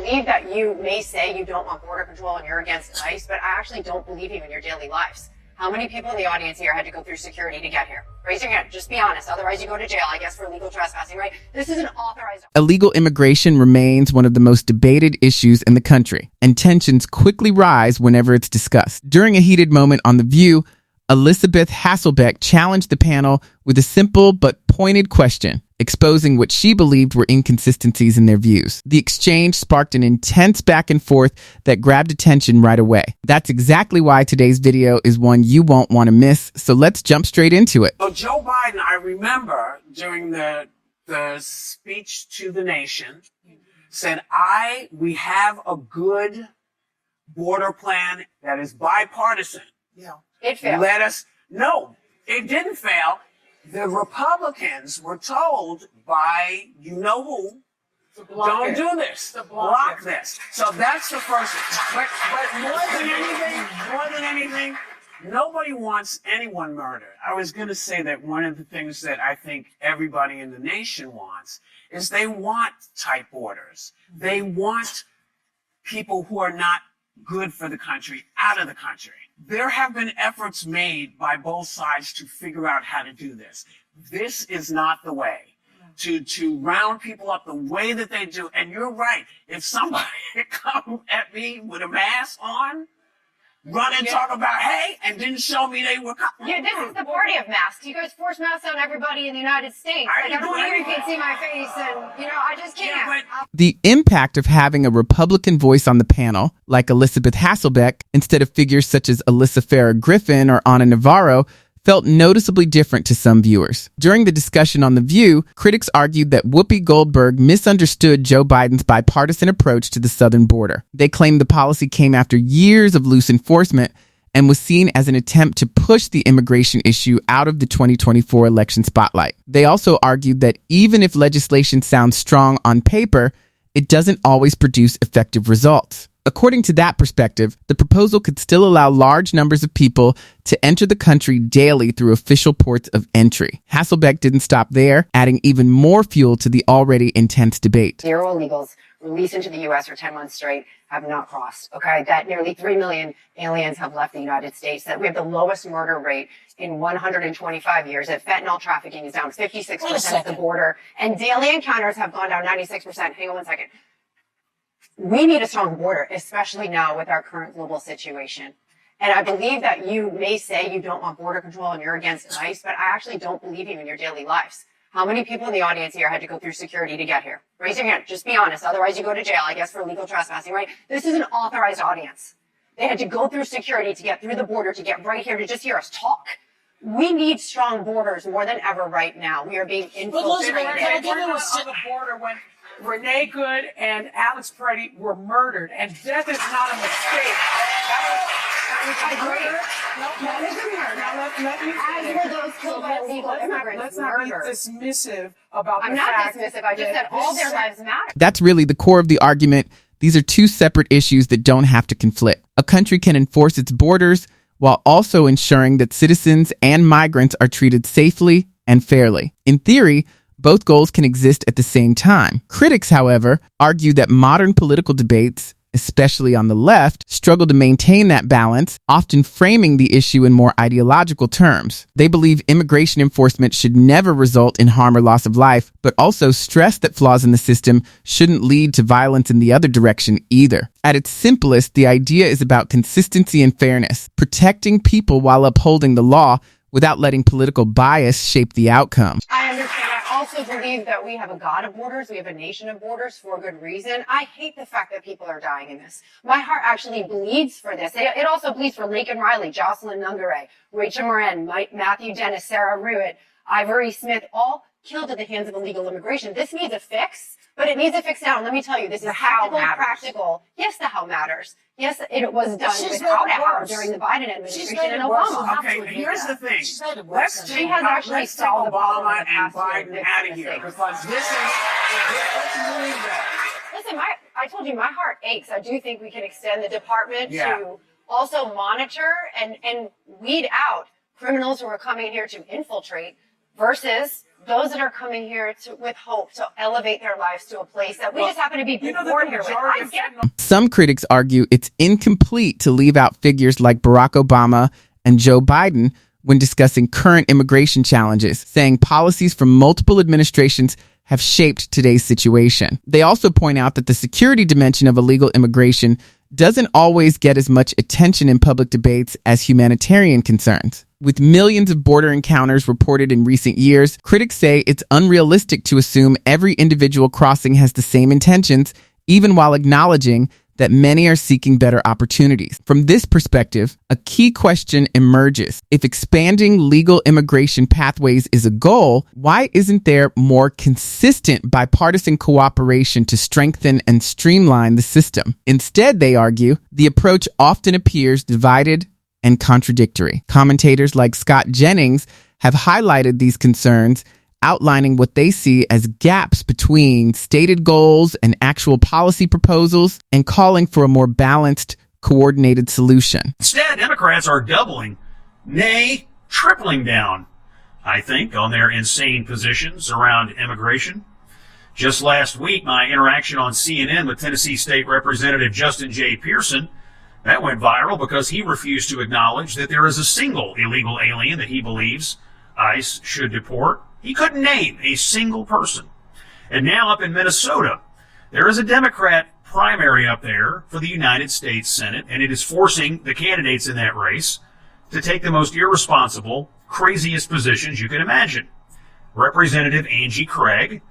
believe that you may say you don't want border control and you're against ICE, but I actually don't believe you in your daily lives. How many people in the audience here had to go through security to get here? Raise your hand. Just be honest. Otherwise, you go to jail, I guess, for illegal trespassing, right? This is an authorized... Illegal immigration remains one of the most debated issues in the country, and tensions quickly rise whenever it's discussed. During a heated moment on The View, Elisabeth Hasselbeck challenged the panel with a simple but pointed question, exposing what she believed were inconsistencies in their views. The exchange sparked an intense back and forth that grabbed attention right away. That's exactly why today's video is one you won't want to miss, so let's jump straight into it. So Joe Biden, I remember during the speech to the nation, said, we have a good border plan that is bipartisan. Yeah. It failed. No, it didn't fail. The Republicans were told by you-know-who, don't do this, to block this. So that's the first thing. But more than anything, nobody wants anyone murdered. I was going to say that one of the things that I think everybody in the nation wants is they want tight borders. They want people who are not good for the country out of the country. There have been efforts made by both sides to figure out how to do this. This is not the way to round people up the way that they do. And you're right. If somebody come at me with a mask on, run and talk about, hey, and didn't show me they were coming. Yeah, this is the party of masks. You guys force masks on everybody in the United States. Like, everyone here can see my face, and, I just can't. The impact of having a Republican voice on the panel, like Elisabeth Hasselbeck, instead of figures such as Alyssa Farah Griffin or Ana Navarro, felt noticeably different to some viewers. During the discussion on The View, critics argued that Whoopi Goldberg misunderstood Joe Biden's bipartisan approach to the southern border. They claimed the policy came after years of loose enforcement and was seen as an attempt to push the immigration issue out of the 2024 election spotlight. They also argued that even if legislation sounds strong on paper, it doesn't always produce effective results. According to that perspective, the proposal could still allow large numbers of people to enter the country daily through official ports of entry. Hasselbeck didn't stop there, adding even more fuel to the already intense debate. 0 illegals released into the U.S. for 10 months straight have not crossed, okay? That nearly 3 million aliens have left the United States, that we have the lowest murder rate in 125 years, that fentanyl trafficking is down 56% at the border, and daily encounters have gone down 96%. Hang on one second. We need a strong border, especially now with our current global situation. And I believe that you may say you don't want border control and you're against ICE, but I actually don't believe you in your daily lives. How many people in the audience here had to go through security to get here? Raise your hand. Just be honest. Otherwise, you go to jail, I guess, for illegal trespassing, right? This is an authorized audience. They had to go through security to get through the border, to get right here, to just hear us talk. We need strong borders more than ever right now. We are being infiltrated. But Elizabeth, can I give you on the border when Renee Good and Alex Preddy were murdered, and death is not a mistake. I agree. As were those killed by illegal immigrants. Let's not be dismissive about the fact. I'm not dismissive. I just said all their lives matter. That's really the core of the argument. These are two separate issues that don't have to conflict. A country can enforce its borders while also ensuring that citizens and migrants are treated safely and fairly. In theory, both goals can exist at the same time. Critics, however, argue that modern political debates, especially on the left, struggle to maintain that balance, often framing the issue in more ideological terms. They believe immigration enforcement should never result in harm or loss of life, but also stress that flaws in the system shouldn't lead to violence in the other direction either. At its simplest, the idea is about consistency and fairness, protecting people while upholding the law without letting political bias shape the outcome. I understand. I also believe that we have a God of borders. We have a nation of borders for good reason. I hate the fact that people are dying in this. My heart actually bleeds for this. It also bleeds for Laken Riley, Jocelyn Nungare, Rachel Moran, Matthew Dennis, Sarah Ruitt, Ivory Smith, all killed at the hands of illegal immigration. This needs a fix, but it needs a fix now. And let me tell you, this is practical. Yes, the how matters. Yes, it was done without a how during the Biden administration and Obama. Okay, here's the thing. Let's take Obama and Biden out of here, because this is, let's believe that. Listen, I told you my heart aches. I do think we can extend the department to also monitor and weed out criminals who are coming here to infiltrate versus those that are coming here with hope to elevate their lives to a place that we just happen to be born here with. I get Some critics argue it's incomplete to leave out figures like Barack Obama and Joe Biden when discussing current immigration challenges, saying policies from multiple administrations have shaped today's situation. They also point out that the security dimension of illegal immigration doesn't always get as much attention in public debates as humanitarian concerns. With millions of border encounters reported in recent years, critics say it's unrealistic to assume every individual crossing has the same intentions, even while acknowledging that many are seeking better opportunities. From this perspective, a key question emerges. If expanding legal immigration pathways is a goal, why isn't there more consistent bipartisan cooperation to strengthen and streamline the system? Instead, they argue, the approach often appears divided and contradictory. Commentators like Scott Jennings have highlighted these concerns, outlining what they see as gaps between stated goals and actual policy proposals, and calling for a more balanced, coordinated solution. Instead, Democrats are doubling, nay, tripling down, I think, on their insane positions around immigration. Just last week, my interaction on CNN with Tennessee State Representative Justin J. Pearson, that went viral because he refused to acknowledge that there is a single illegal alien that he believes ICE should deport. He couldn't name a single person. And now up in Minnesota, there is a Democrat primary up there for the United States Senate, and it is forcing the candidates in that race to take the most irresponsible, craziest positions you can imagine. Representative Angie Craig,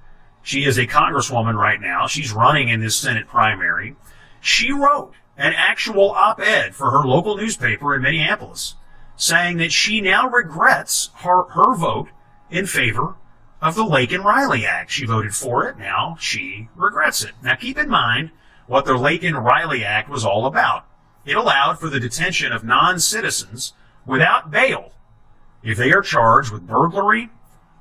she is a congresswoman right now. She's running in this Senate primary. She wrote an actual op-ed for her local newspaper in Minneapolis, saying that she now regrets her vote in favor of the Laken-Riley Act. She voted for it. Now she regrets it. Now keep in mind what the Laken-Riley Act was all about. It allowed for the detention of non-citizens without bail if they are charged with burglary,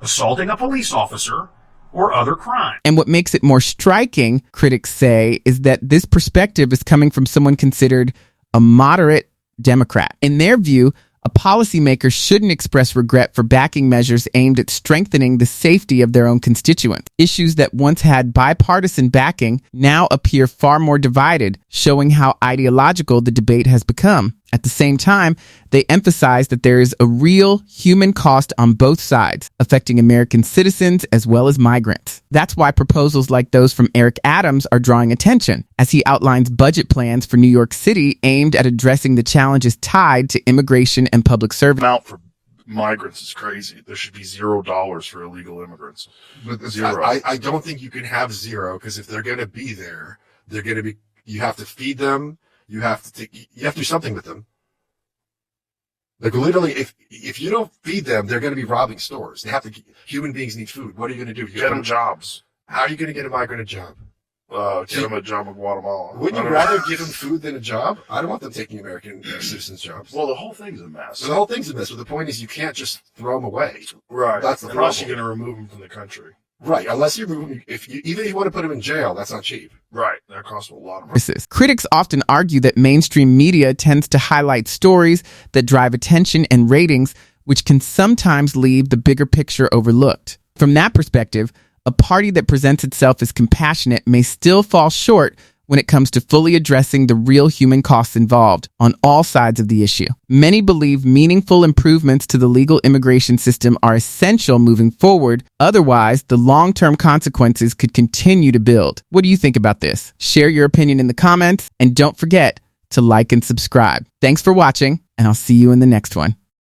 assaulting a police officer, or other crime. And what makes it more striking, critics say, is that this perspective is coming from someone considered a moderate Democrat. In their view, a policymaker shouldn't express regret for backing measures aimed at strengthening the safety of their own constituents. Issues that once had bipartisan backing now appear far more divided, showing how ideological the debate has become. At the same time, they emphasize that there is a real human cost on both sides, affecting American citizens as well as migrants. That's why proposals like those from Eric Adams are drawing attention, as he outlines budget plans for New York City aimed at addressing the challenges tied to immigration and public service. Amount for migrants is crazy. There should be $0 for illegal immigrants. But Zero. I don't think you can have zero, because if they're going to be there, they're going to be. You have to feed them. You have to do something with them. Like literally, if you don't feed them, they're going to be robbing stores. Human beings need food. What are you going to do? Get them jobs. How are you going to get a migrant a job? Get them a job in Guatemala. Wouldn't you rather give them food than a job? I don't want them taking American citizens' jobs. Well, the whole thing's a mess. So the whole thing's a mess. But the point is, you can't just throw them away. Right. That's the Unless problem. you're going to remove them from the country. Right. Unless you remove them, even if you want to put them in jail, that's not cheap. Right. That costs a lot of money. Critics often argue that mainstream media tends to highlight stories that drive attention and ratings, which can sometimes leave the bigger picture overlooked. From that perspective, a party that presents itself as compassionate may still fall short when it comes to fully addressing the real human costs involved on all sides of the issue. Many believe meaningful improvements to the legal immigration system are essential moving forward. Otherwise, the long-term consequences could continue to build. What do you think about this? Share your opinion in the comments, and don't forget to like and subscribe. Thanks for watching, and I'll see you in the next one.